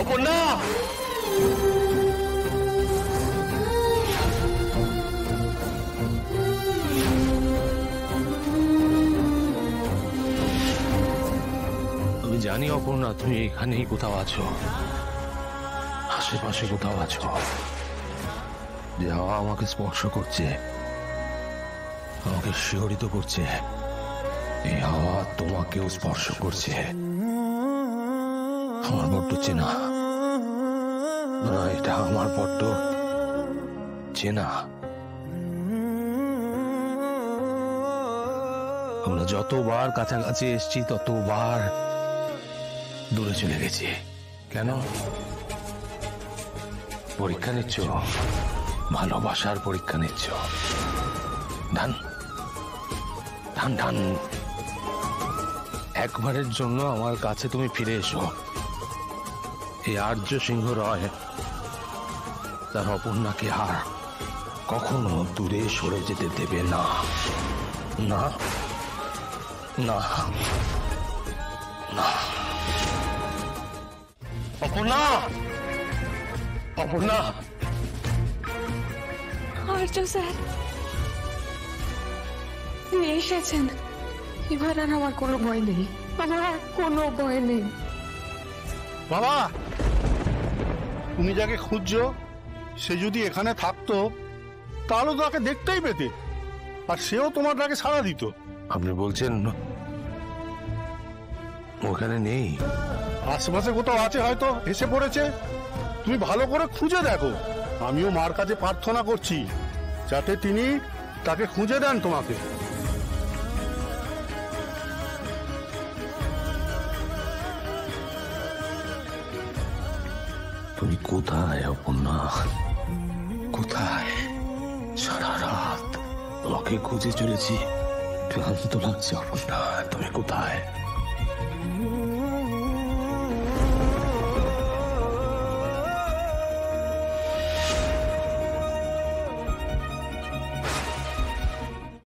অপর্ণা, আমি জানি অপর্ণা তুমি এখানেই কোথাও আছো, আশেপাশে কোথাও আছো। যে হাওয়া আমাকে স্পর্শ করছে, আমাকে শিহরিত করছে, এই হাওয়া তোমাকেও স্পর্শ করছে। আমার বড্ড চেনা, না এটা আমার বড্ড চেনা। আমরা যতবার কাছাকাছি এসেছি ততবার দূরে চলে গেছি। কেন? পরীক্ষা নিচ্ছ, ভালোবাসার পরীক্ষা নিচ্ছ। ধান ধান ধান, একবারের জন্য আমার কাছে তুমি ফিরে এসো। এই আর্য সিংহ রয় তার অপর্ণাকে আর কখনো দূরে সরে যেতে দেবে না, না না না। অপর্ণা, অপর্ণা। আর্য স্যার তিনি এসেছেন, এবার আর আমার কোনো ভয় নেই, আমার আর কোনো ভয় নেই। বাবা, তুমি যাকে খুঁজছো সে যদি এখানে থাকতো তাহলে তো তাকে দেখতেই পেতে, আর সেও তোমার ডাকে সাড়া দিত। আপনি বলছেন ওখানে নেই? আশেপাশে কোথাও আছে, হয়তো এসে পড়েছে। তুমি ভালো করে খুঁজে দেখো। আমিও মার কাছে প্রার্থনা করছি যাতে তিনি তাকে খুঁজে দেন তোমাকে। তুমি কোথায় অপর্ণা? কোথায়? সারা রাত তোমাকে খুঁজে চলেছি, ক্লান্ত লাগছে অপর্ণা। তুমি কোথায়?